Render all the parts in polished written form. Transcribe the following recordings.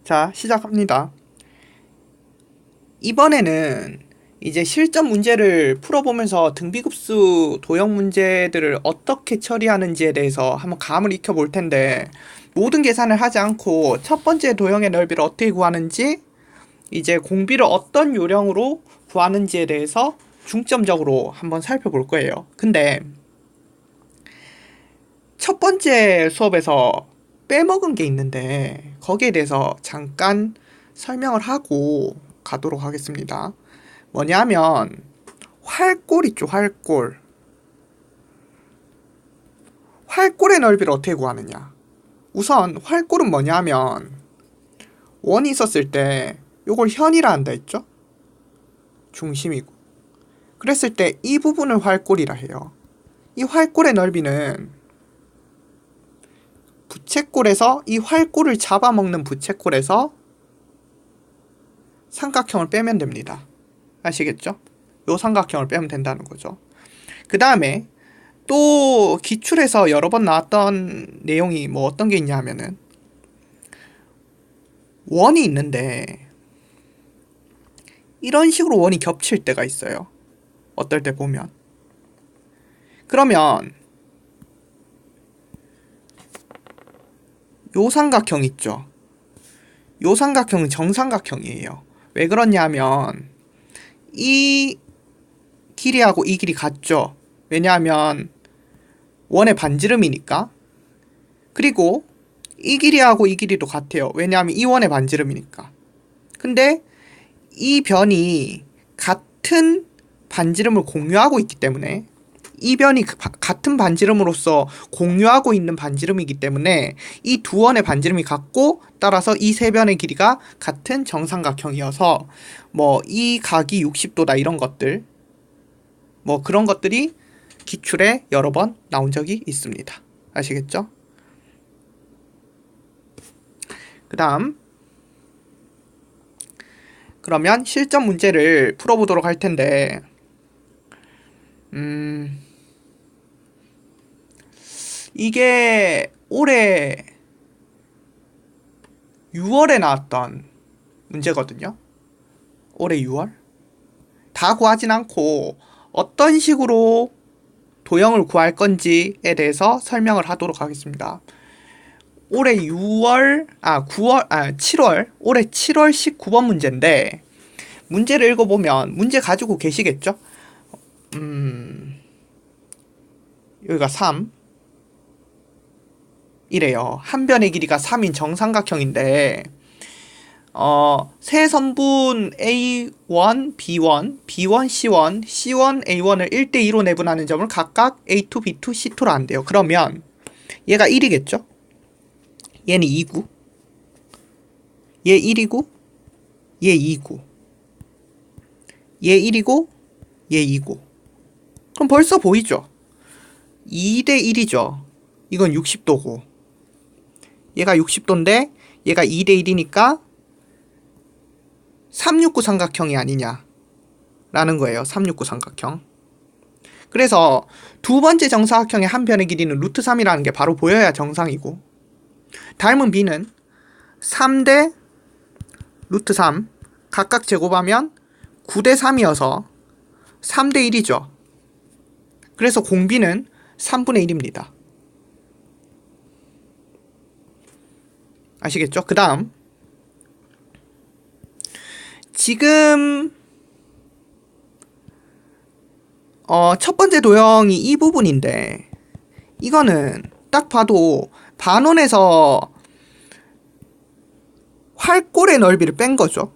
자, 시작합니다. 이번에는 이제 실전 문제를 풀어보면서 등비급수 도형 문제들을 어떻게 처리하는지에 대해서 한번 감을 익혀볼 텐데, 모든 계산을 하지 않고 첫 번째 도형의 넓이를 어떻게 구하는지, 이제 공비를 어떤 요령으로 구하는지에 대해서 중점적으로 한번 살펴볼 거예요. 근데 첫 번째 수업에서 빼먹은 게 있는데 거기에 대해서 잠깐 설명을 하고 가도록 하겠습니다. 뭐냐면 활골 있죠, 활골. 활골의 넓이를 어떻게 구하느냐. 우선 활골은 뭐냐면 원이 있었을 때 요걸 현이라 한다 했죠? 중심이고. 그랬을 때 이 부분을 활골이라 해요. 이 활골의 넓이는 부채꼴에서 이 활골을 잡아먹는 부채꼴에서 삼각형을 빼면 됩니다. 아시겠죠? 요 삼각형을 빼면 된다는 거죠. 그 다음에 또 기출에서 여러 번 나왔던 내용이 뭐 어떤 게 있냐 하면은 원이 있는데 이런 식으로 원이 겹칠 때가 있어요. 어떨 때 보면. 그러면 요 삼각형 있죠? 요 삼각형은 정삼각형이에요. 왜 그러냐면 이 길이하고 이 길이 같죠? 왜냐하면 원의 반지름이니까. 그리고 이 길이하고 이 길이도 같아요. 왜냐하면 이 원의 반지름이니까. 근데 이 변이 같은 반지름을 공유하고 있기 때문에 이 변이 같은 반지름으로서 공유하고 있는 반지름이기 때문에 이 두 원의 반지름이 같고, 따라서 이 세 변의 길이가 같은 정삼각형이어서 뭐 이 각이 60도다 이런 것들, 뭐 그런 것들이 기출에 여러 번 나온 적이 있습니다. 아시겠죠? 그 다음, 그러면 실전 문제를 풀어보도록 할 텐데, 이게 올해 6월에 나왔던 문제거든요. 올해 6월? 다 구하진 않고 어떤 식으로 도형을 구할 건지에 대해서 설명을 하도록 하겠습니다. 올해 7월, 올해 7월 19번 문제인데, 문제를 읽어보면 문제 가지고 계시겠죠? 여기가 3 이래요. 한 변의 길이가 3인 정삼각형인데, 세 선분 A1, B1, B1, C1, C1, A1을 1대2로 내분하는 점을 각각 A2, B2, C2로 한대요. 그러면 얘가 1이겠죠? 얘는 2구, 얘 1이고, 얘 2구, 얘 1이고, 얘 2구. 그럼 벌써 보이죠? 2대 1이죠. 이건 60도고, 얘가 60도인데 얘가 2대 1이니까 369 삼각형이 아니냐 라는 거예요. 369 삼각형. 그래서 두 번째 정사각형의 한 변의 길이는 루트 3이라는 게 바로 보여야 정상이고, 닮은 B는 3대 루트 3 각각 제곱하면 9대 3이어서 3대 1이죠. 그래서 공비는 3분의 1입니다. 아시겠죠? 그 다음, 지금 첫 번째 도형이 이 부분인데, 이거는 딱 봐도 반원에서 활골의 넓이를 뺀 거죠.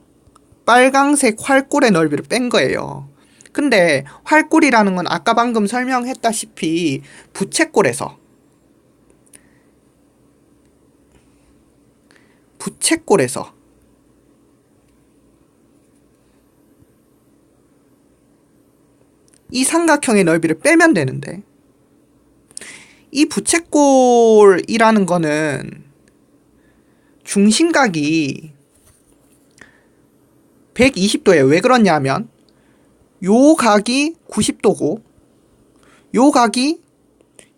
빨강색 활골의 넓이를 뺀 거예요. 근데 활골이라는 건 아까 방금 설명했다시피 부채꼴에서 이 삼각형의 넓이를 빼면 되는데, 이 부채꼴이라는 거는 중심각이 120도예요. 왜 그러냐면 요 각이 90도고 요 각이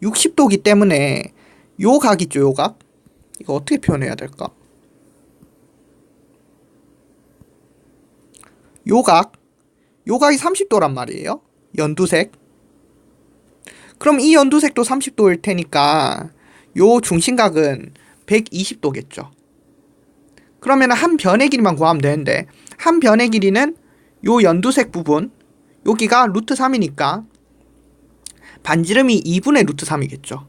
60도기 때문에 요 각 있죠, 요 각. 이거 어떻게 표현해야 될까? 요각이 30도란 말이에요. 연두색. 그럼 이 연두색도 30도일 테니까 요 중심각은 120도겠죠. 그러면 한 변의 길이만 구하면 되는데 한 변의 길이는 요 연두색 부분 여기가 루트 3이니까 반지름이 2분의 루트 3이겠죠.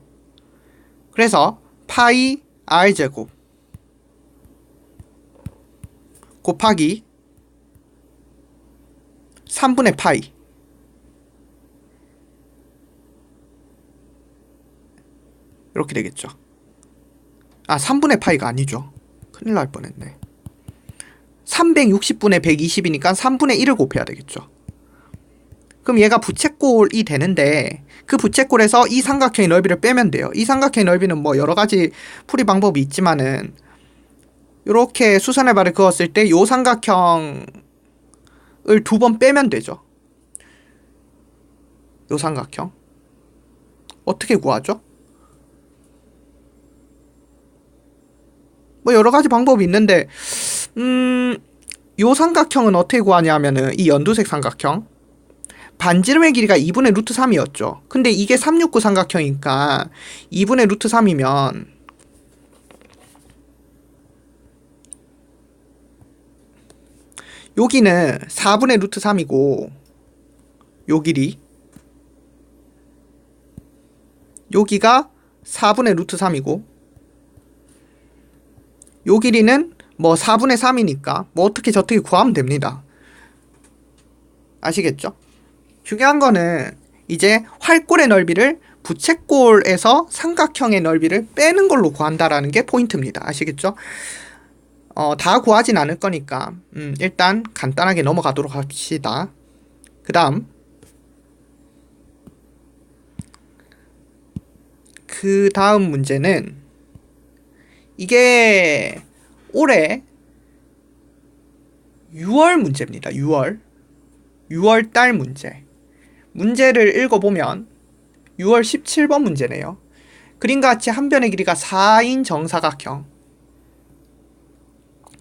그래서 파이 r제곱 곱하기 3분의 파이 이렇게 되겠죠. 3분의 파이가 아니죠. 큰일 날 뻔했네. 360분의 120이니까 3분의 1을 곱해야 되겠죠. 그럼 얘가 부채꼴이 되는데 그 부채꼴에서 이 삼각형의 넓이를 빼면 돼요. 이 삼각형의 넓이는 뭐 여러 가지 풀이 방법이 있지만은 이렇게 수선의 발을 그었을 때 요 삼각형을 2번 빼면 되죠. 요 삼각형 어떻게 구하죠? 뭐 여러 가지 방법이 있는데 요 삼각형은 어떻게 구하냐면은 이 연두색 삼각형 반지름의 길이가 2분의 루트 3이었죠. 근데 이게 369 삼각형이니까 2분의 루트 3이면 여기는 4분의 루트 3이고 요 길이 여기가 4분의 루트 3이고 요 길이는 뭐 4분의 3이니까 뭐 어떻게 저떻게 구하면 됩니다. 아시겠죠? 중요한 거는 이제 활골의 넓이를 부채꼴에서 삼각형의 넓이를 빼는 걸로 구한다라는 게 포인트입니다. 아시겠죠? 다 구하진 않을 거니까 일단 간단하게 넘어가도록 합시다. 그 다음 문제는 이게 올해 6월 문제입니다. 6월 달 문제. 문제를 읽어보면 6월 17번 문제네요. 그림과 같이 한 변의 길이가 4인 정사각형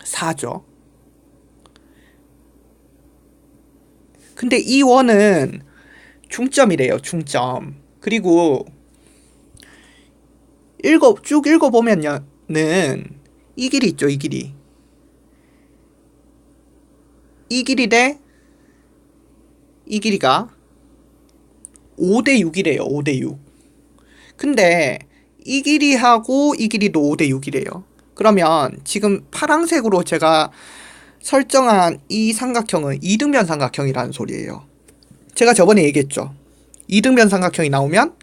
4죠. 근데 이 원은 중점이래요. 중점. 그리고 쭉 읽어보면은 이 길이 있죠. 이 길이. 이 길이 대 이 길이가 5대 6이래요. 5대 6. 근데 이 길이하고 이 길이도 5대 6이래요. 그러면 지금 파란색으로 제가 설정한 이 삼각형은 이등변 삼각형이라는 소리예요. 제가 저번에 얘기했죠. 이등변 삼각형이 나오면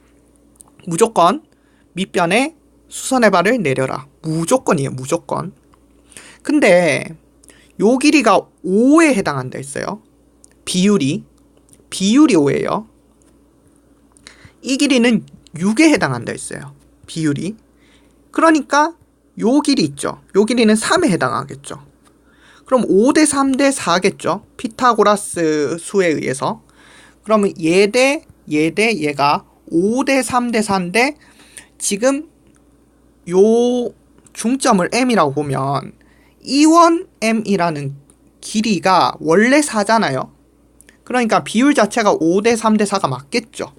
무조건 밑변에 수선의 발을 내려라. 무조건이에요. 무조건. 근데 요 길이가 5에 해당한다 했어요. 비율이 5예요. 이 길이는 6에 해당한다 했어요. 비율이. 그러니까 요 길이 있죠. 요 길이는 3에 해당하겠죠. 그럼 5대 3대 4겠죠. 피타고라스 수에 의해서. 그러면 얘 대 얘가 5대 3대 4인데 지금 요 중점을 m이라고 보면 이원 m이라는 길이가 원래 4잖아요. 그러니까 비율 자체가 5대 3대 4가 맞겠죠.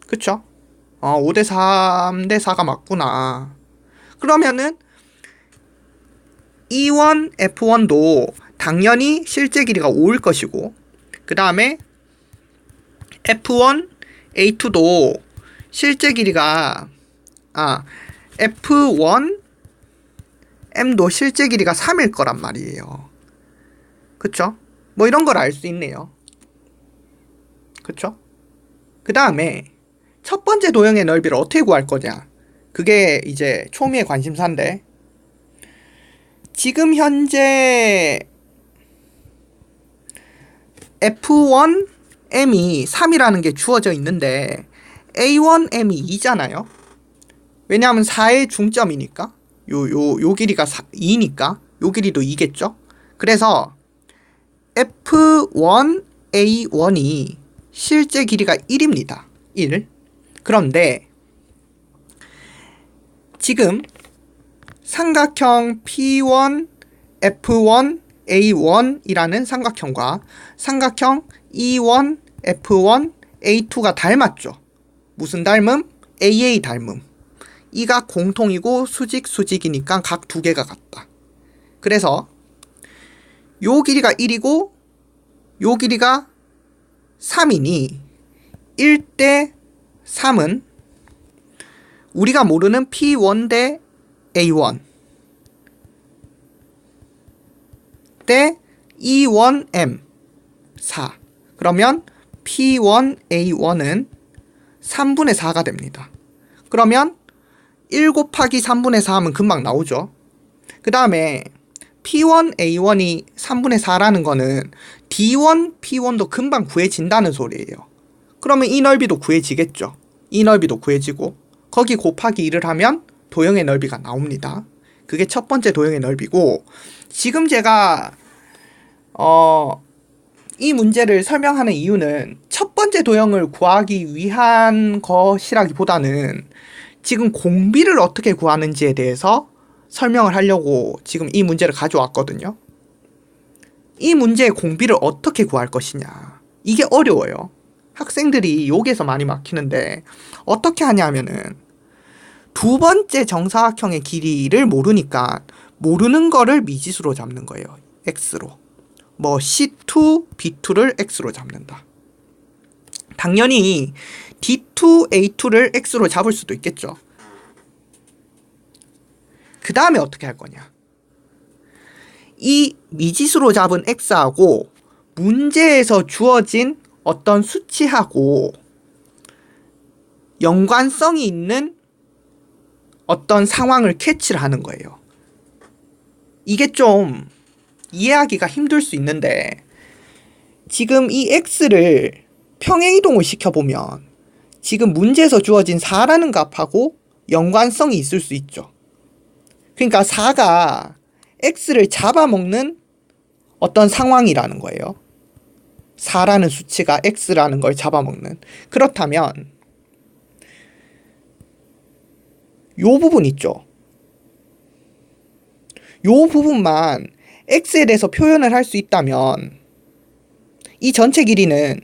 그쵸? 5대 3대 4가 맞구나. 그러면은 E1, F1도 당연히 실제 길이가 5일 것이고 그 다음에 F1, A2도 실제 길이가 F1, M도 실제 길이가 3일 거란 말이에요. 그쵸? 뭐 이런 걸 알 수 있네요. 그쵸? 그 다음에 첫 번째 도형의 넓이를 어떻게 구할 거냐? 그게 이제 초미의 관심사인데 지금 현재 F1M이 3이라는 게 주어져 있는데 A1M이 2잖아요. 왜냐하면 4의 중점이니까 요 길이가 2니까 요 길이도 2겠죠. 그래서 F1A1이 실제 길이가 1입니다. 1. 그런데 지금 삼각형 P1, F1, A1이라는 삼각형과 삼각형 E1, F1, A2가 닮았죠. 무슨 닮음? AA 닮음. 이가 공통이고 수직, 수직이니까 각 두 개가 같다. 그래서 요 길이가 1이고 요 길이가 3이니 1대 3은 우리가 모르는 P1 대 A1 대 E1M 4. 그러면 P1A1은 3분의 4가 됩니다. 그러면 1 곱하기 3분의 4 하면 금방 나오죠. 그 다음에 P1A1이 3분의 4라는 거는 D1, P1도 금방 구해진다는 소리예요. 그러면 이 넓이도 구해지겠죠. 이 넓이도 구해지고 거기 곱하기 1을 하면 도형의 넓이가 나옵니다. 그게 첫 번째 도형의 넓이고, 지금 제가 이 문제를 설명하는 이유는 첫 번째 도형을 구하기 위한 것이라기보다는 지금 공비를 어떻게 구하는지에 대해서 설명을 하려고 지금 이 문제를 가져왔거든요. 이 문제의 공비를 어떻게 구할 것이냐. 이게 어려워요. 학생들이 여기에서 많이 막히는데 어떻게 하냐면은 두 번째 정사각형의 길이를 모르니까 모르는 거를 미지수로 잡는 거예요. x로. 뭐 C2, B2를 x로 잡는다. 당연히 D2, A2를 x로 잡을 수도 있겠죠. 그 다음에 어떻게 할 거냐. 이 미지수로 잡은 x하고 문제에서 주어진 어떤 수치하고 연관성이 있는 어떤 상황을 캐치를 하는 거예요. 이게 좀 이해하기가 힘들 수 있는데, 지금 이 x를 평행이동을 시켜보면 지금 문제에서 주어진 4라는 값하고 연관성이 있을 수 있죠. 그러니까 4가 x를 잡아먹는 어떤 상황이라는 거예요. 4라는 수치가 x라는 걸 잡아먹는. 그렇다면 요 부분 있죠. 요 부분만 x에 대해서 표현을 할 수 있다면 이 전체 길이는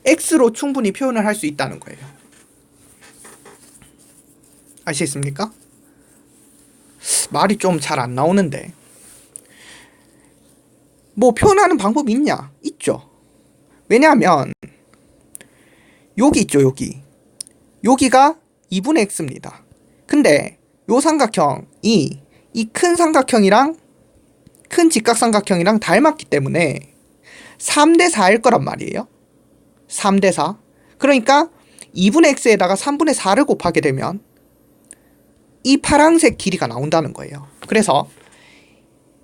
x로 충분히 표현을 할 수 있다는 거예요. 아시겠습니까? 말이 좀 잘 안 나오는데, 뭐 표현하는 방법이 있냐? 있죠. 왜냐하면 여기 있죠. 여기가 2분의 x입니다. 근데 요 삼각형이 이 큰 삼각형이랑 큰 직각삼각형이랑 닮았기 때문에 3대 4일 거란 말이에요. 3대 4. 그러니까 2분의 x에다가 3분의 4를 곱하게 되면 이 파란색 길이가 나온다는 거예요. 그래서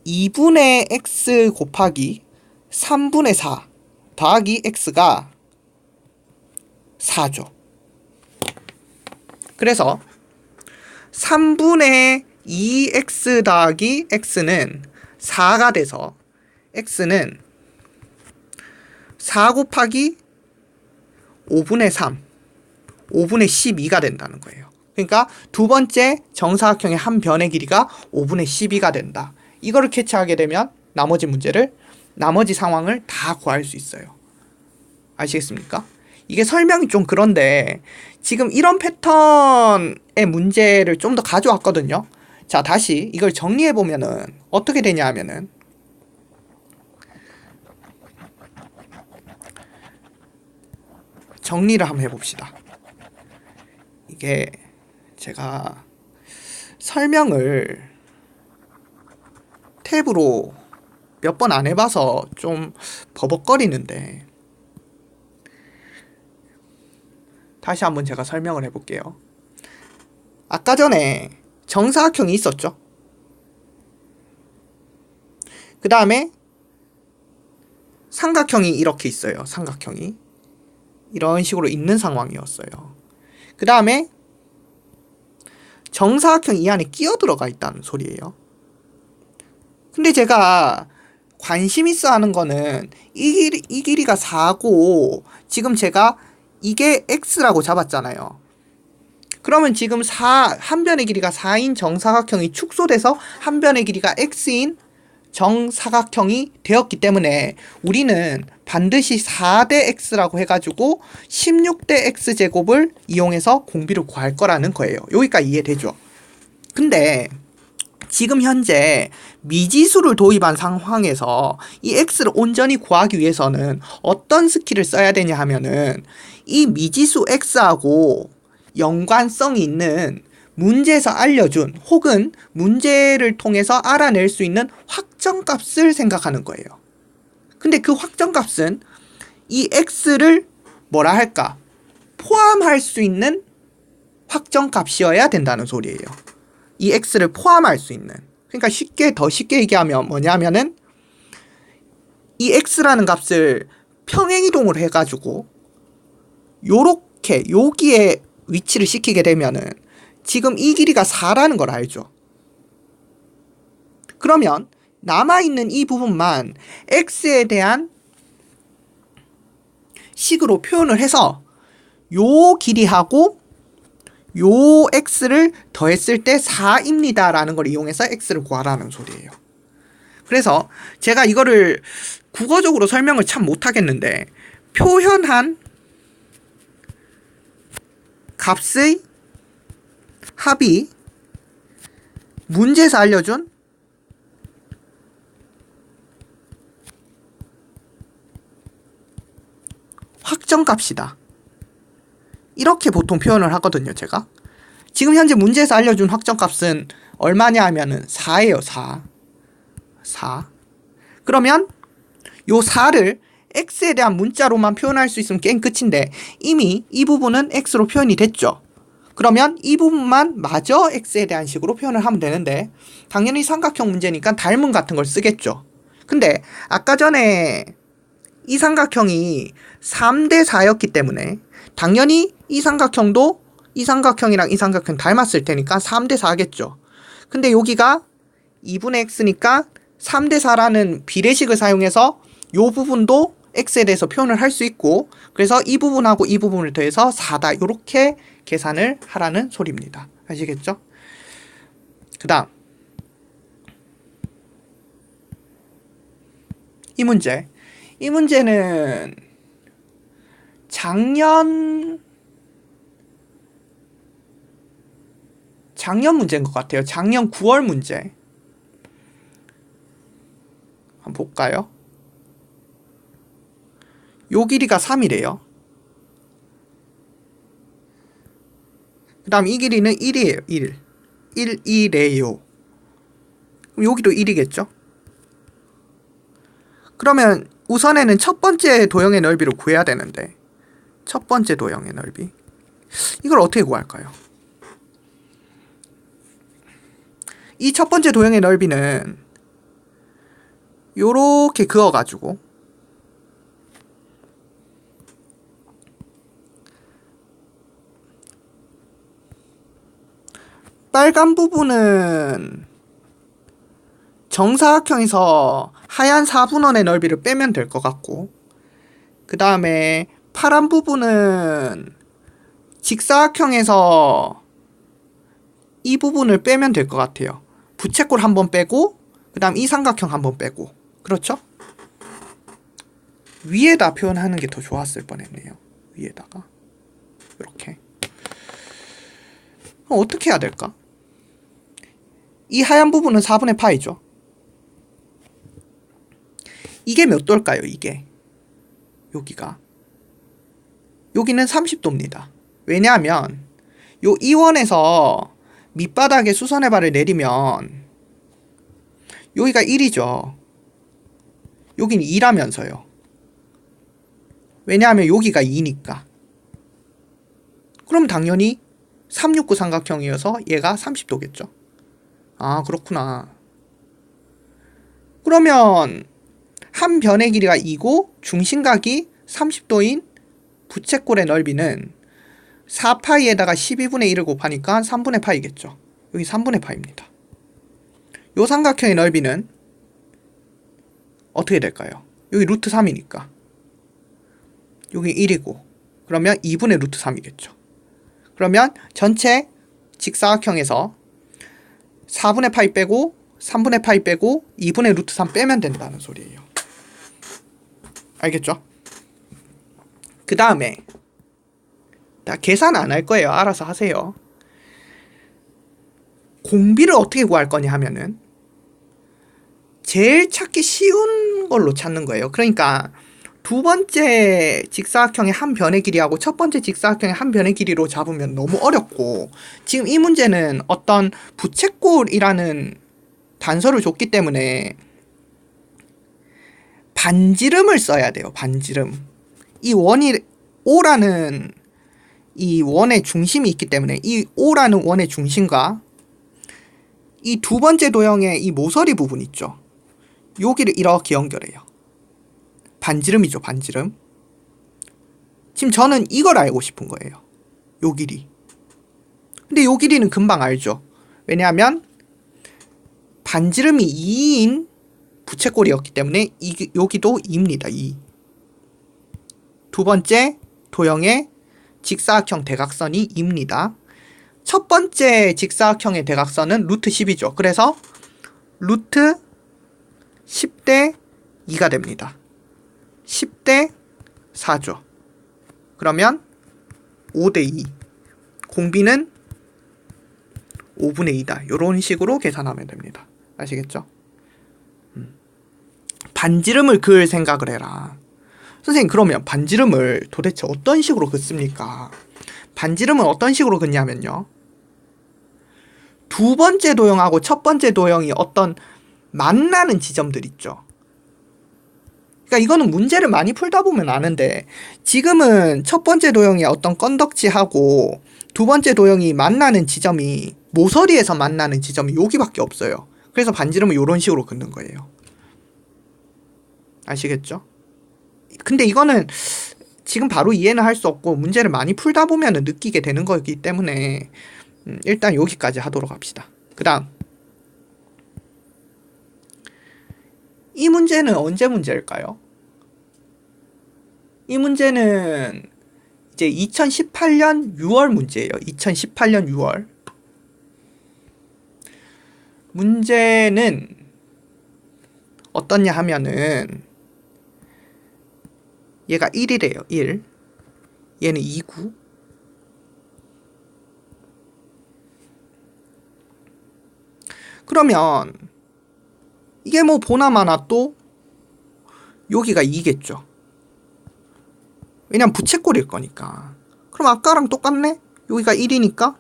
2분의 x 곱하기 3분의 4 더하기 x가 4죠. 그래서 3분의 2x 더하기 x는 4가 돼서 x는 4 곱하기 5분의 3, 5분의 12가 된다는 거예요. 그러니까 두 번째 정사각형의 한 변의 길이가 5분의 12가 된다. 이거를 캐치하게 되면 나머지 상황을 다 구할 수 있어요. 아시겠습니까? 이게 설명이 좀 그런데 지금 이런 패턴의 문제를 좀 더 가져왔거든요. 자, 다시 이걸 정리해보면은 어떻게 되냐 하면은 정리를 한번 해봅시다. 이게 제가 설명을 탭으로 몇 번 안 해봐서 좀 버벅거리는데, 다시 한번 제가 설명을 해볼게요. 아까 전에 정사각형이 있었죠. 그 다음에 삼각형이 이렇게 있어요. 삼각형이 이런 식으로 있는 상황이었어요. 그 다음에 정사각형이 이 안에 끼어 들어가 있다는 소리예요. 근데 제가 관심 있어 하는 거는 이 길이가 4고 지금 제가 이게 x라고 잡았잖아요. 그러면 지금 한 변의 길이가 4인 정사각형이 축소돼서 한 변의 길이가 x인 정사각형이 되었기 때문에 우리는 반드시 4대 x라고 해가지고 16대 x제곱을 이용해서 공비를 구할 거라는 거예요. 여기까지 이해되죠? 근데 지금 현재 미지수를 도입한 상황에서 이 x를 온전히 구하기 위해서는 어떤 스킬을 써야 되냐 하면은 이 미지수 x하고 연관성이 있는 문제에서 알려준 혹은 문제를 통해서 알아낼 수 있는 확정값을 생각하는 거예요. 근데 그 확정값은 이 x를 뭐라 할까? 포함할 수 있는 확정값이어야 된다는 소리예요. 이 x를 포함할 수 있는. 그러니까 더 쉽게 얘기하면 뭐냐면은 이 x라는 값을 평행이동을 해가지고 요렇게 여기에 위치를 시키게 되면은 지금 이 길이가 4라는 걸 알죠. 그러면 남아있는 이 부분만 x에 대한 식으로 표현을 해서 요 길이하고 요 x를 더했을 때 4입니다 라는 걸 이용해서 x를 구하라는 소리예요. 그래서 제가 이거를 국어적으로 설명을 참 못하겠는데 표현한 값의 합이 문제에서 알려준 확정값이다. 이렇게 보통 표현을 하거든요, 제가. 지금 현재 문제에서 알려준 확정값은 얼마냐 하면은 4예요, 4. 그러면 요 4를 x에 대한 문자로만 표현할 수 있으면 게임 끝인데 이미 이 부분은 x로 표현이 됐죠. 그러면 이 부분만 마저 x에 대한 식으로 표현을 하면 되는데 당연히 삼각형 문제니까 닮은 같은 걸 쓰겠죠. 근데 아까 전에 이 삼각형이 3대 4였기 때문에 당연히 이 삼각형도 이 삼각형이랑 이 삼각형 닮았을 테니까 3대 4겠죠. 근데 여기가 2분의 x니까 3대 4라는 비례식을 사용해서 요 부분도 x에 대해서 표현을 할 수 있고 그래서 이 부분하고 이 부분을 더해서 4다 이렇게 계산을 하라는 소리입니다. 아시겠죠? 그 다음 이 문제는 작년 문제인 것 같아요. 작년 9월 문제 한번 볼까요? 요 길이가 3이래요. 그 다음 이 길이는 1이에요. 1이래요. 그럼 여기도 1이겠죠? 그러면 우선에는 첫 번째 도형의 넓이를 구해야 되는데 첫 번째 도형의 넓이 이걸 어떻게 구할까요? 이 첫 번째 도형의 넓이는 요렇게 그어가지고 빨간 부분은 정사각형에서 하얀 4분원의 넓이를 빼면 될 것 같고 그 다음에 파란 부분은 직사각형에서 이 부분을 빼면 될 것 같아요. 부채꼴 한번 빼고 그 다음 이 삼각형 한번 빼고 그렇죠? 위에다 표현하는 게 더 좋았을 뻔했네요. 위에다가 이렇게 그럼 어떻게 해야 될까? 이 하얀 부분은 4분의 파이죠. 이게 몇 도일까요? 이게 여기가 여기는 30도입니다. 왜냐하면 요 이원에서 밑바닥에 수선의 발을 내리면 여기가 1이죠. 여긴 2라면서요. 왜냐하면 여기가 2니까. 그럼 당연히 369 삼각형이어서 얘가 30도겠죠. 아, 그렇구나. 그러면 한 변의 길이가 2고 중심각이 30도인 부채꼴의 넓이는 4파이에다가 12분의 1을 곱하니까 3분의 파이겠죠. 여기 3분의 파이입니다. 요 삼각형의 넓이는 어떻게 될까요? 여기 루트 3이니까 여기 1이고 그러면 2분의 루트 3이겠죠. 그러면 전체 직사각형에서 4분의 파이 빼고 3분의 파이 빼고 2분의 루트 3 빼면 된다는 소리예요. 알겠죠? 그 다음에 나 계산 안 할 거예요. 알아서 하세요. 공비를 어떻게 구할 거냐 하면은 제일 찾기 쉬운 걸로 찾는 거예요. 그러니까 두 번째 직사각형의 한 변의 길이하고 첫 번째 직사각형의 한 변의 길이로 잡으면 너무 어렵고, 지금 이 문제는 어떤 부채꼴이라는 단서를 줬기 때문에 반지름을 써야 돼요. 반지름. 이 원이 O라는 이 원의 중심이 있기 때문에 이 O라는 원의 중심과 이 두 번째 도형의 이 모서리 부분 있죠. 여기를 이렇게 연결해요. 반지름이죠, 반지름. 지금 저는 이걸 알고 싶은 거예요. 요 길이. 근데 요 길이는 금방 알죠. 왜냐하면 반지름이 2인 부채꼴이었기 때문에 여기도 2입니다. 2. 두 번째 도형의 직사각형 대각선이 2입니다. 첫 번째 직사각형의 대각선은 루트 10이죠. 그래서 루트 10대 2가 됩니다. 10대 4죠. 그러면 5대 2. 공비는 5분의 2다. 이런 식으로 계산하면 됩니다. 아시겠죠? 반지름을 그을 생각을 해라. 선생님, 그러면 반지름을 도대체 어떤 식으로 긋습니까? 반지름은 어떤 식으로 긋냐면요. 두 번째 도형하고 첫 번째 도형이 어떤 만나는 지점들 있죠. 그러니까 이거는 문제를 많이 풀다 보면 아는데, 지금은 첫 번째 도형이 어떤 건덕지하고 두 번째 도형이 만나는 지점이, 모서리에서 만나는 지점이 여기밖에 없어요. 그래서 반지름은 이런 식으로 긋는 거예요. 아시겠죠? 근데 이거는 지금 바로 이해는 할 수 없고 문제를 많이 풀다 보면 느끼게 되는 거기 때문에 일단 여기까지 하도록 합시다. 그 다음, 이 문제는 언제 문제일까요? 이 문제는 이제 2018년 6월 문제예요. 2018년 6월. 문제는 어떻냐 하면은 얘가 1이래요. 1. 얘는 2구. 그러면 이게 뭐 보나마나 또 여기가 2겠죠. 왜냐면 부채꼴일 거니까. 그럼 아까랑 똑같네? 여기가 1이니까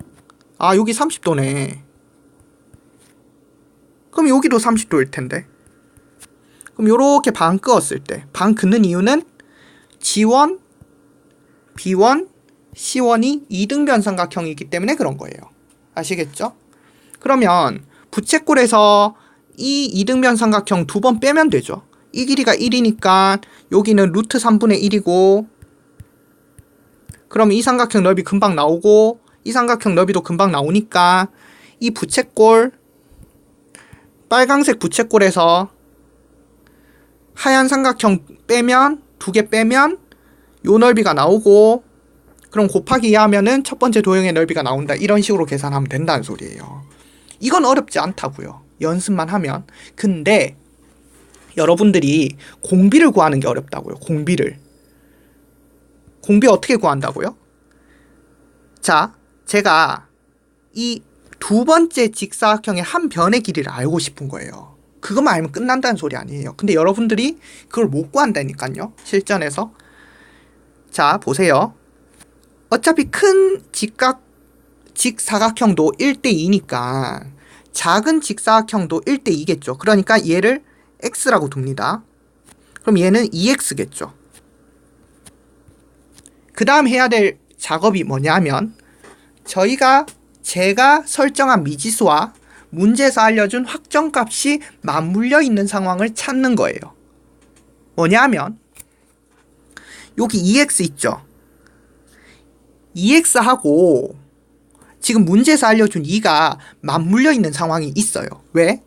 아, 여기 30도네. 그럼 여기도 30도일 텐데. 그럼 요렇게 반 끄었을 때, 반 긋는 이유는 G1, B1, C1이 이등변 삼각형이기 때문에 그런 거예요. 아시겠죠? 그러면 부채꼴에서 이 이등변 삼각형 두 번 빼면 되죠. 이 길이가 1이니까 여기는 루트 3분의 1이고, 그럼 이 삼각형 넓이 금방 나오고 이 삼각형 넓이도 금방 나오니까 이 부채꼴, 빨강색 부채꼴에서 하얀 삼각형 빼면, 두 개 빼면 요 넓이가 나오고, 그럼 곱하기 2 하면은 첫 번째 도형의 넓이가 나온다. 이런 식으로 계산하면 된다는 소리예요. 이건 어렵지 않다고요. 연습만 하면. 근데 여러분들이 공비를 구하는 게 어렵다고요. 공비를. 공비 어떻게 구한다고요? 자, 제가 이 두 번째 직사각형의 한 변의 길이를 알고 싶은 거예요. 그것만 알면 끝난다는 소리 아니에요. 근데 여러분들이 그걸 못 구한다니까요. 실전에서. 자, 보세요. 어차피 큰 직사각형도 1대2니까 작은 직사각형도 1대2겠죠. 그러니까 얘를 x라고 둡니다. 그럼 얘는 2x겠죠. 그 다음 해야 될 작업이 뭐냐면, 제가 설정한 미지수와 문제에서 알려준 확정값이 맞물려 있는 상황을 찾는 거예요. 뭐냐면 여기 2x 있죠. 2x하고 지금 문제에서 알려준 2가 맞물려 있는 상황이 있어요. 왜?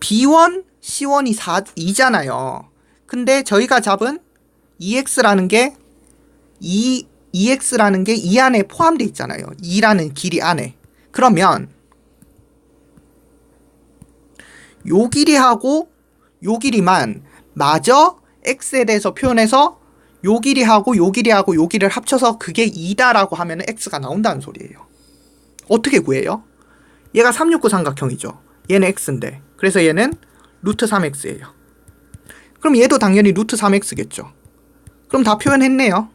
B1, C1이 2잖아요. 근데 저희가 잡은 2x라는 게 2x라는 게 이 안에 포함되어 있잖아요. 2라는 길이 안에. 그러면 요 길이하고 요 길이만 마저 x에 대해서 표현해서 요 길이하고 요 길이하고 요 길이를 합쳐서 그게 2다라고 하면 x가 나온다는 소리예요. 어떻게 구해요? 얘가 369 삼각형이죠. 얘는 x인데 그래서 얘는 루트 3x예요. 그럼 얘도 당연히 루트 3x겠죠. 그럼 다 표현했네요.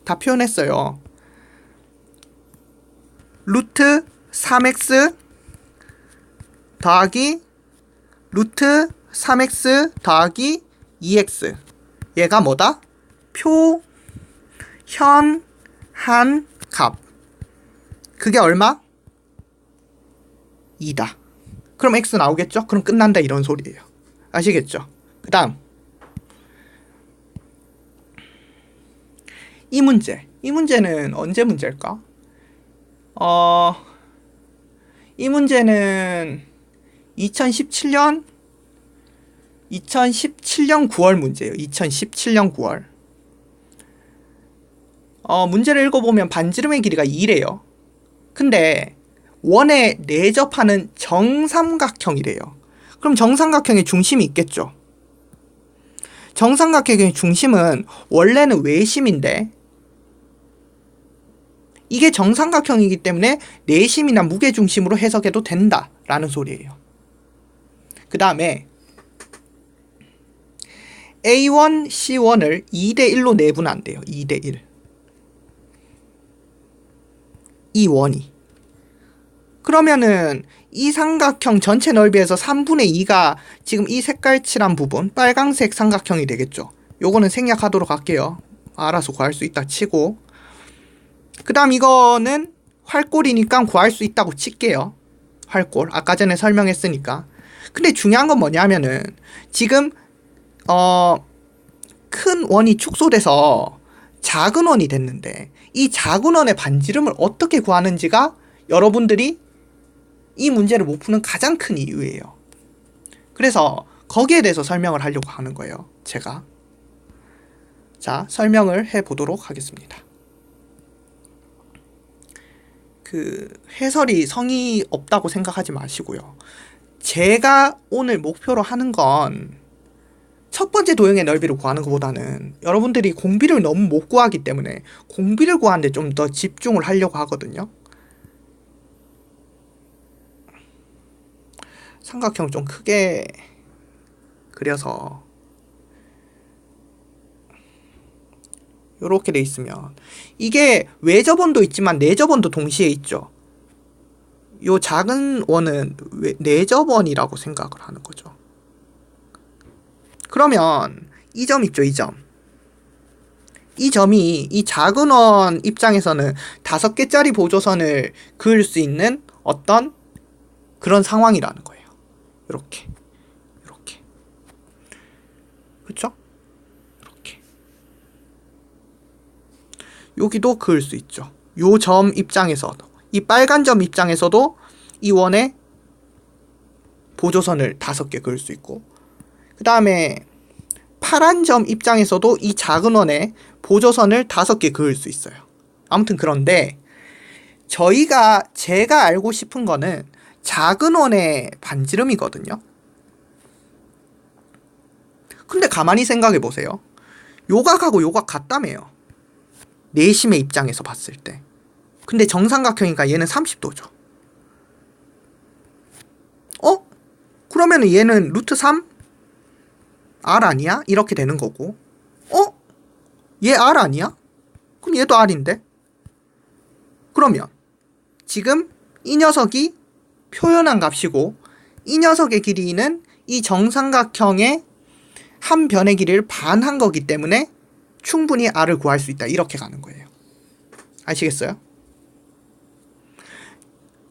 다 표현했어요. 루트 3x 더하기 루트 3x 더하기 2x 얘가 뭐다? 표현한 값 그게 얼마? 2다. 그럼 x 나오겠죠? 그럼 끝난다 이런 소리예요. 아시겠죠? 그 다음 이 문제는 언제 문제일까? 이 문제는 2017년 9월 문제예요. 2017년 9월. 문제를 읽어보면 반지름의 길이가 2래요. 근데 원에 내접하는 정삼각형이래요. 그럼 정삼각형의 중심이 있겠죠. 정삼각형의 중심은 원래는 외심인데 이게 정삼각형이기 때문에 내심이나 무게중심으로 해석해도 된다라는 소리예요. 그 다음에 A1, C1을 2대1로 내분한대요. 2대1. 이 원이. 그러면은 이 삼각형 전체 넓이에서 3분의 2가 지금 이 색깔 칠한 부분, 빨강색 삼각형이 되겠죠. 요거는 생략하도록 할게요. 알아서 구할 수 있다 치고. 그 다음 이거는 활골이니까 구할 수 있다고 칠게요. 활골. 아까 전에 설명했으니까. 근데 중요한 건 뭐냐면은 지금 큰 원이 축소돼서 작은 원이 됐는데 이 작은 원의 반지름을 어떻게 구하는지가 여러분들이 이 문제를 못 푸는 가장 큰 이유예요. 그래서 거기에 대해서 설명을 하려고 하는 거예요. 제가. 자, 설명을 해보도록 하겠습니다. 해설이 성의 없다고 생각하지 마시고요. 제가 오늘 목표로 하는 건 첫 번째 도형의 넓이를 구하는 것보다는 여러분들이 공비를 너무 못 구하기 때문에 공비를 구하는데 좀 더 집중을 하려고 하거든요. 삼각형 좀 크게 그려서 요렇게 돼 있으면 이게 외접원도 있지만 내접원도 동시에 있죠. 요 작은 원은 내접원이라고 생각을 하는 거죠. 그러면 이 점 있죠, 이 점. 이 점이 이 작은 원 입장에서는 5개짜리 보조선을 그을 수 있는 어떤 그런 상황이라는 거예요. 이렇게. 그쵸? 이렇게. 여기도 그을 수 있죠. 요 점 입장에서도. 이 빨간 점 입장에서도 이 원에 보조선을 5개 그을 수 있고 그 다음에 파란 점 입장에서도 이 작은 원에 보조선을 5개 그을 수 있어요. 아무튼 그런데 제가 알고 싶은 거는 작은 원의 반지름이거든요. 근데 가만히 생각해 보세요. 요각하고 요각 같다며요. 내심의 입장에서 봤을 때. 근데 정삼각형이니까 얘는 30도죠. 그러면 얘는 루트 3? R 아니야? 이렇게 되는 거고. 얘 R 아니야? 그럼 얘도 R인데? 그러면 지금 이 녀석이 표현한 값이고 이 녀석의 길이는 이 정삼각형의 한 변의 길이를 반한 거기 때문에 충분히 R을 구할 수 있다. 이렇게 가는 거예요. 아시겠어요?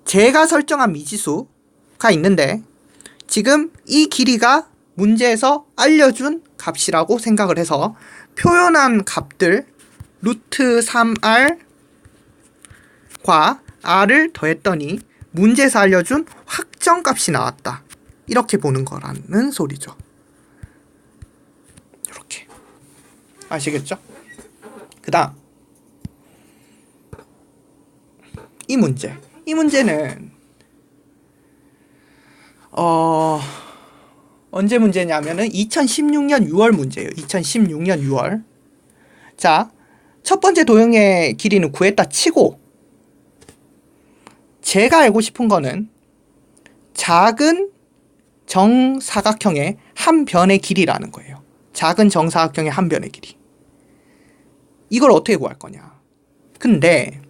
제가 설정한 미지수가 있는데 지금 이 길이가 문제에서 알려준 값이라고 생각을 해서 표현한 값들 루트 3r과 r을 더했더니 문제에서 알려준 확정값이 나왔다. 이렇게 보는 거라는 소리죠. 이렇게. 아시겠죠? 그 다음 이 문제는 언제 문제냐면은 2016년 6월 문제예요. 2016년 6월. 자, 첫 번째 도형의 길이는 구했다 치고 제가 알고 싶은 거는 작은 정사각형의 한 변의 길이라는 거예요. 작은 정사각형의 한 변의 길이. 이걸 어떻게 구할 거냐. 근데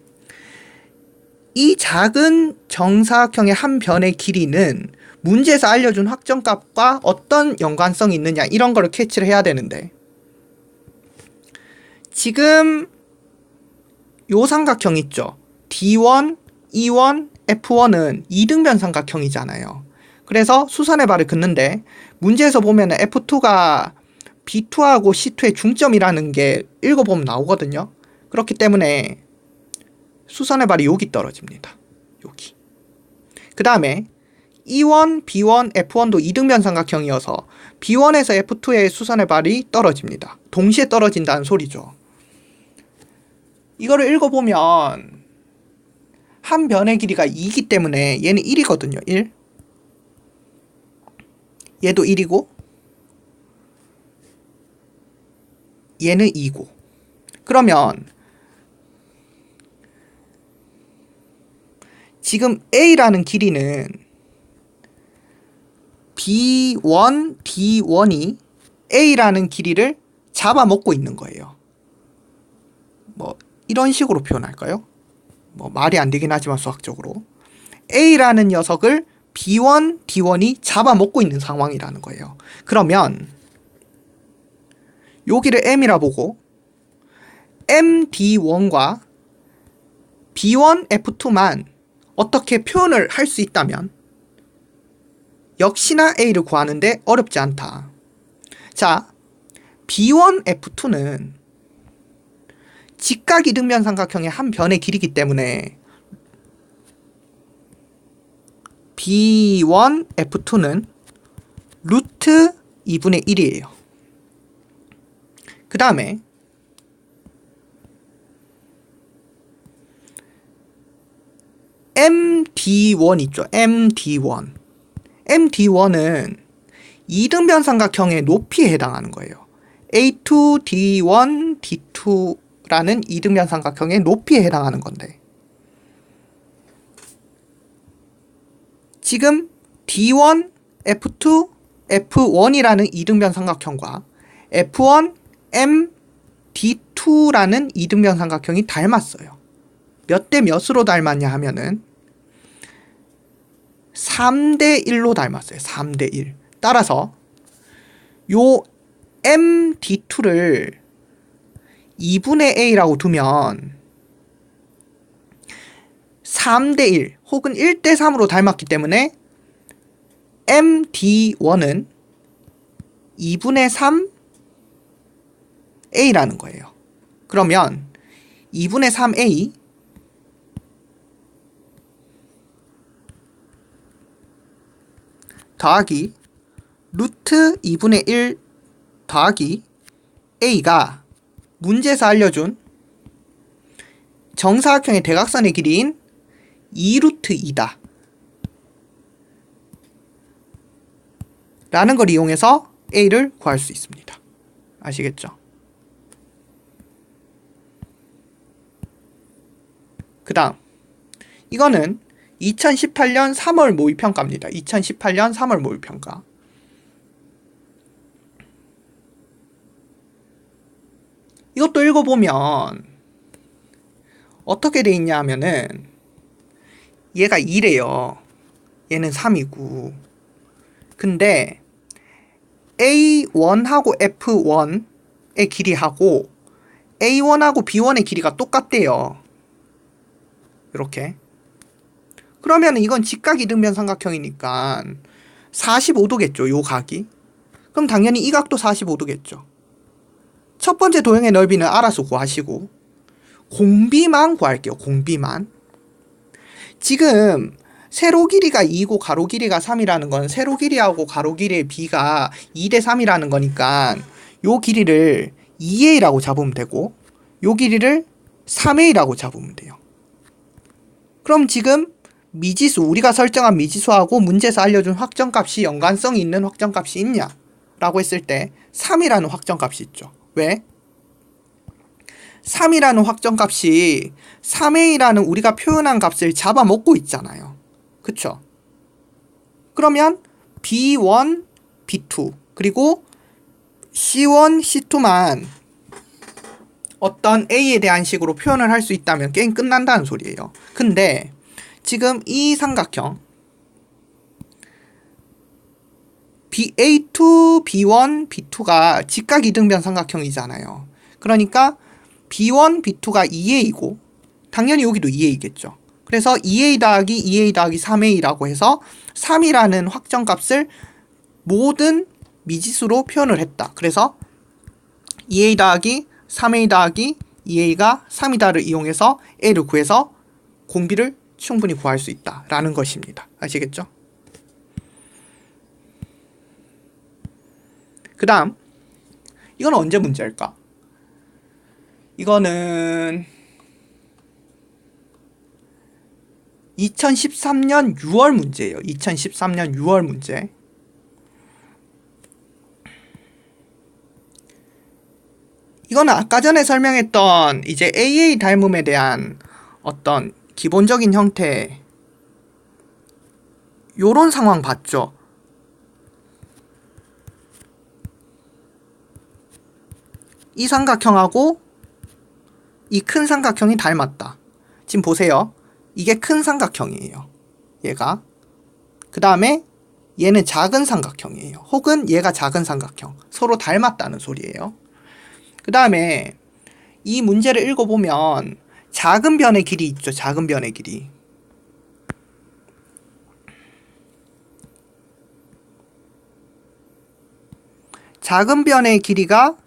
이 작은 정사각형의 한 변의 길이는 문제에서 알려준 확정값과 어떤 연관성이 있느냐 이런 거를 캐치를 해야 되는데 지금 요 삼각형 있죠. D1, E1, F1은 이등변 삼각형이잖아요. 그래서 수선의 발을 긋는데 문제에서 보면 F2가 B2하고 C2의 중점이라는 게 읽어보면 나오거든요. 그렇기 때문에 수선의 발이 여기 떨어집니다. 여기. 그 다음에 E1, B1, F1도 이등변 삼각형이어서 B1에서 F2의 수선의 발이 떨어집니다. 동시에 떨어진다는 소리죠. 이거를 읽어보면 한 변의 길이가 2이기 때문에 얘는 1이거든요. 1. 얘도 1이고 얘는 2고. 그러면 지금 A라는 길이는 B1, D1이 A라는 길이를 잡아먹고 있는 거예요. 뭐 이런 식으로 표현할까요? 뭐 말이 안 되긴 하지만 수학적으로 A라는 녀석을 B1, D1이 잡아먹고 있는 상황이라는 거예요. 그러면 여기를 M이라 보고 MD1과 B1, F2만 어떻게 표현을 할 수 있다면 역시나 A를 구하는데 어렵지 않다. 자, B1, F2는 직각 이등변 삼각형의 한 변의 길이기 때문에 B1, F2는 루트 2분의 1이에요. 그 다음에 MD1 있죠. MD1. MD1은 이등변 삼각형의 높이에 해당하는 거예요. A2, D1, D2라는 이등변 삼각형의 높이에 해당하는 건데 지금 D1, F2, F1이라는 이등변 삼각형과 F1, M, D2라는 이등변 삼각형이 닮았어요. 몇 대 몇으로 닮았냐 하면은 3대 1로 닮았어요. 3대 1. 따라서 요 MD2를 2분의 A라고 두면 3대 1 혹은 1대 3으로 닮았기 때문에 MD1은 2분의 3 A라는 거예요. 그러면 2분의 3A 더하기 루트 2분의 1 더하기 A가 문제에서 알려준 정사각형의 대각선의 길이인 2루트 2다 라는 걸 이용해서 A를 구할 수 있습니다. 아시겠죠? 그 다음 이거는 2018년 3월 모의평가입니다. 2018년 3월 모의평가. 이것도 읽어보면 어떻게 돼 있냐 하면은 얘가 2래요. 얘는 3이고. 근데 A1하고 F1의 길이하고 A1하고 B1의 길이가 똑같대요. 이렇게. 그러면 이건 직각 이등변 삼각형이니까 45도겠죠. 요 각이. 그럼 당연히 이 각도 45도겠죠. 첫 번째 도형의 넓이는 알아서 구하시고 공비만 구할게요. 공비만. 지금 세로 길이가 2고 가로 길이가 3이라는 건 세로 길이하고 가로 길이의 비가 2대 3이라는 거니까 요 길이를 2A라고 잡으면 되고 요 길이를 3A라고 잡으면 돼요. 그럼 지금 미지수, 우리가 설정한 미지수하고 문제에서 알려준 확정값이 연관성이 있는 확정값이 있냐? 라고 했을 때 3이라는 확정값이 있죠. 왜? 3이라는 확정값이 3a라는 우리가 표현한 값을 잡아먹고 있잖아요. 그쵸? 그러면 b1, b2 그리고 c1, c2만 어떤 a에 대한 식으로 표현을 할 수 있다면 게임 끝난다는 소리예요. 근데 지금 이 삼각형 A2, B1, B2가 직각이등변 삼각형이잖아요. 그러니까 B1, B2가 2A이고 당연히 여기도 2A겠죠. 그래서 2A 더하기 2A 더하기 3A라고 해서 3이라는 확정값을 모든 미지수로 표현을 했다. 그래서 2A 더하기 3A 더하기 2A가 3이다를 이용해서 A를 구해서 공비를 충분히 구할 수 있다라는 것입니다. 아시겠죠? 그 다음 이건 언제 문제일까? 이거는 2013년 6월 문제예요. 2013년 6월 문제. 이거는 아까 전에 설명했던 이제 AA 닮음에 대한 어떤 기본적인 형태 요런 상황 봤죠? 이 삼각형하고 이 큰 삼각형이 닮았다. 지금 보세요. 이게 큰 삼각형이에요. 얘가. 그 다음에 얘는 작은 삼각형이에요. 혹은 얘가 작은 삼각형. 서로 닮았다는 소리예요. 그 다음에 이 문제를 읽어보면 작은 변의 길이 있죠. 작은 변의 길이. 작은 변의 길이가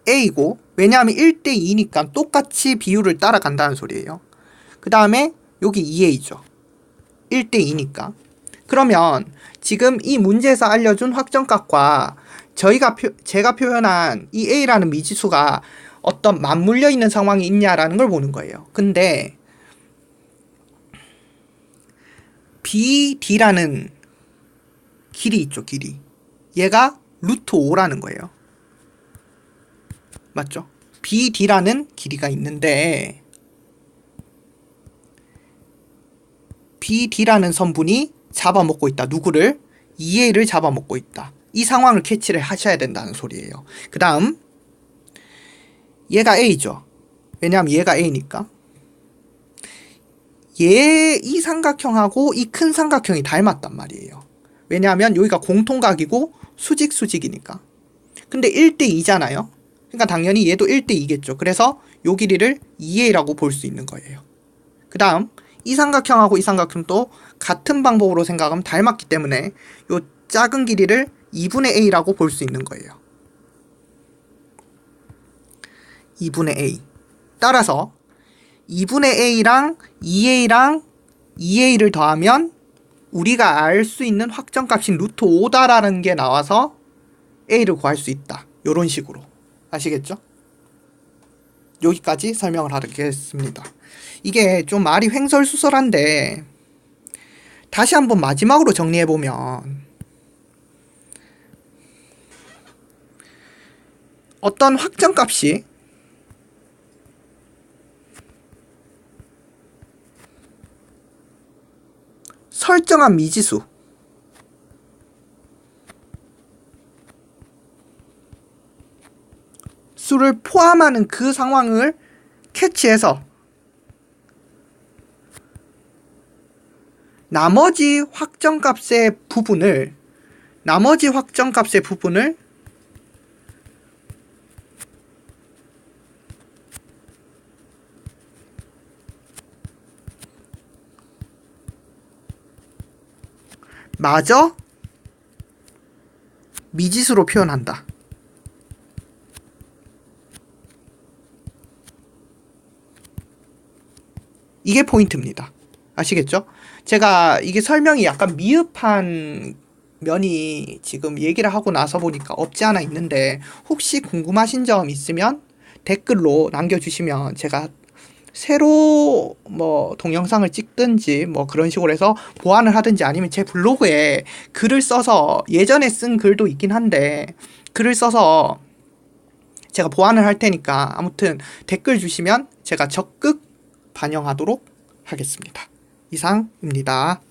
A고 왜냐하면 1대2니까 똑같이 비율을 따라간다는 소리예요. 그 다음에 여기 2A죠. 1대2니까. 그러면 지금 이 문제에서 알려준 확정값과 제가 표현한 이 A라는 미지수가 어떤 맞물려 있는 상황이 있냐라는 걸 보는 거예요. 근데 BD라는 길이 있죠. 길이. 얘가 루트 5라는 거예요. 맞죠? BD라는 길이가 있는데 BD라는 선분이 잡아먹고 있다. 누구를? 2A를 잡아먹고 있다. 이 상황을 캐치를 하셔야 된다는 소리예요. 그 다음 얘가 A죠. 왜냐하면 얘가 A니까. 이 삼각형하고 이 큰 삼각형이 닮았단 말이에요. 왜냐하면 여기가 공통각이고 수직이니까. 근데 1대2잖아요. 그러니까 당연히 얘도 1대2겠죠. 그래서 요 길이를 2A라고 볼 수 있는 거예요. 그 다음 이 삼각형하고 이 삼각형도 같은 방법으로 생각하면 닮았기 때문에 요 작은 길이를 2분의 A라고 볼 수 있는 거예요. 2분의 A. 따라서 2분의 A랑 2A랑 2A를 더하면 우리가 알 수 있는 확정값인 루트 5다라는 게 나와서 A를 구할 수 있다. 요런 식으로. 아시겠죠? 여기까지 설명을 하겠습니다. 이게 좀 말이 횡설수설한데 다시 한번 마지막으로 정리해보면 어떤 확정값이 설정한 미지수 수를 포함하는 그 상황을 캐치해서 나머지 확정값의 부분을 마저 미지수로 표현한다. 이게 포인트입니다. 아시겠죠? 제가 이게 설명이 약간 미흡한 면이 지금 얘기를 하고 나서 보니까 없지 않아 있는데 혹시 궁금하신 점 있으면 댓글로 남겨주시면 제가 새로 뭐 동영상을 찍든지 뭐 그런 식으로 해서 보완을 하든지 아니면 제 블로그에 글을 써서 예전에 쓴 글도 있긴 한데 글을 써서 제가 보완을 할 테니까 아무튼 댓글 주시면 제가 적극 반영하도록 하겠습니다. 이상입니다.